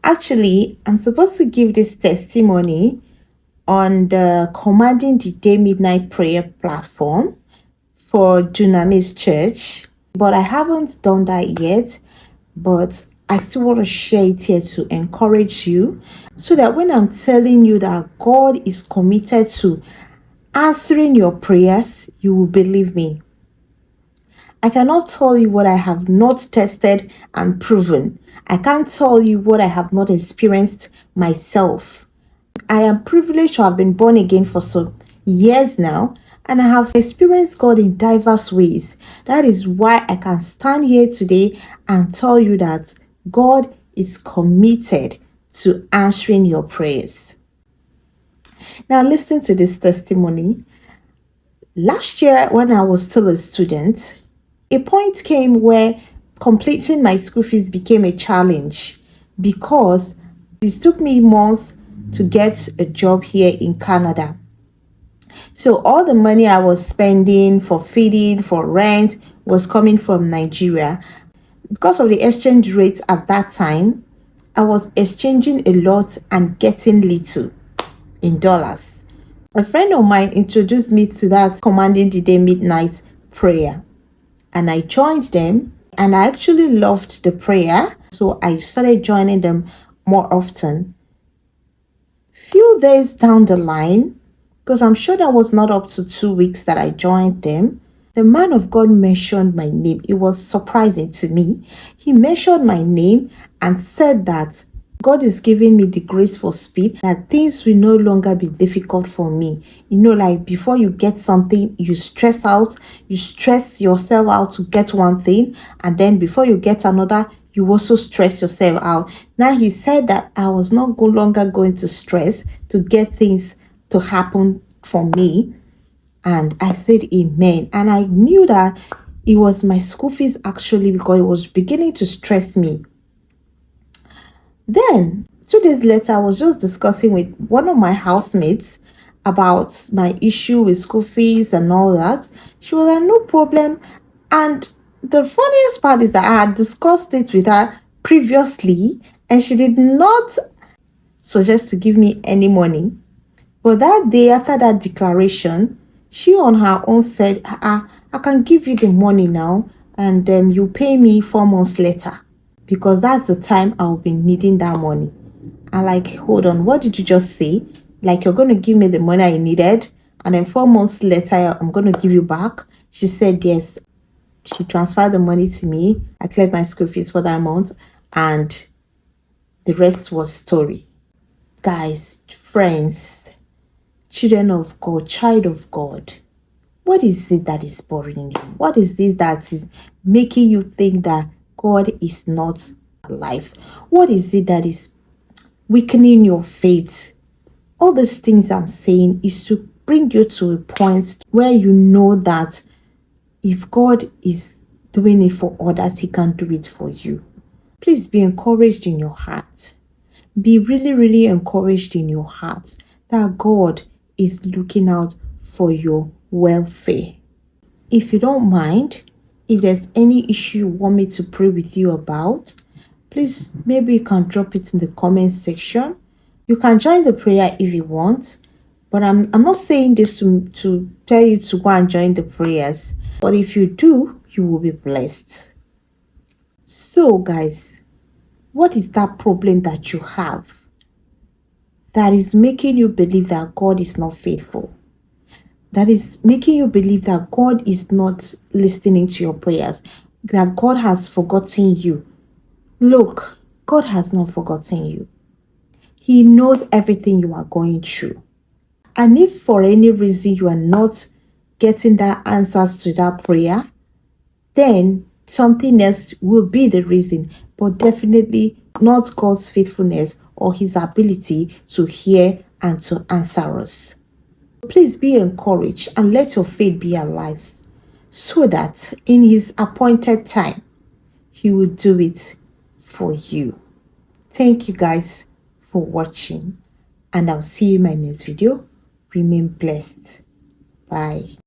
Actually, I'm supposed to give this testimony on the Commanding the Day Midnight Prayer platform for Dunamis Church, but I haven't done that yet. But I still want to share it here to encourage you so that when I'm telling you that God is committed to answering your prayers, you will believe me. I cannot tell you what I have not tested and proven. I can't tell you what I have not experienced myself. I am privileged to have been born again for some years now, and I have experienced God in diverse ways. That is why I can stand here today and tell you that God is committed to answering your prayers. Now, listen to this testimony. Last year, when I was still a student, a point came where completing my school fees became a challenge because it took me months to get a job here in Canada. So all the money I was spending for feeding, for rent, was coming from Nigeria. Because of the exchange rate at that time, I was exchanging a lot and getting little in dollars. A friend of mine introduced me to that Commanding the Day Midnight Prayer, and I joined them, and I actually loved the prayer, so I started joining them more often. Few days down the line, because I'm sure that was not up to 2 weeks that I joined them, the man of God mentioned my name. It was surprising to me. He mentioned my name and said that God is giving me the grace for speed, that things will no longer be difficult for me. You know, like before you get something, you stress out, you stress yourself out to get one thing, and then before you get another, you also stress yourself out. Now he said that I was no longer going to stress to get things to happen for me. And I said amen. And I knew that it was my school fees actually, because it was beginning to stress me. Then 2 days later, I was just discussing with one of my housemates about my issue with school fees and all that. She was like, no problem. And the funniest part is that I had discussed it with her previously, and she did not suggest to give me any money. But that day after that declaration, she on her own said, I can give you the money now, and you pay me 4 months later, because that's the time I'll be needing that money. I'm like, hold on, what did you just say? Like, you're going to give me the money I needed, and then 4 months later, I'm going to give you back? She said yes. She transferred the money to me. I cleared my school fees for that month, and the rest was story. Guys, friends, children of God, child of God, what is it that is bothering you? What is this that is making you think that God is not alive? What is it that is weakening your faith? All these things I'm saying is to bring you to a point where you know that if God is doing it for others, he can do it for you. Please be encouraged in your heart. Be really, really encouraged in your heart that God is looking out for your welfare. If you don't mind, if there's any issue you want me to pray with you about, please, maybe you can drop it in the comment section. You can join the prayer if you want, but I'm not saying this to tell you to go and join the prayers. But if you do, you will be blessed. So guys, what is that problem that you have that is making you believe that God is not faithful? That is making you believe that God is not listening to your prayers, that God has forgotten you. Look, God has not forgotten you. He knows everything you are going through. And if for any reason you are not getting that answers to that prayer, then something else will be the reason, but definitely not God's faithfulness or his ability to hear and to answer us. Please be encouraged and let your faith be alive, so that in his appointed time, he will do it for you. Thank you guys for watching, and I'll see you in my next video. Remain blessed. Bye.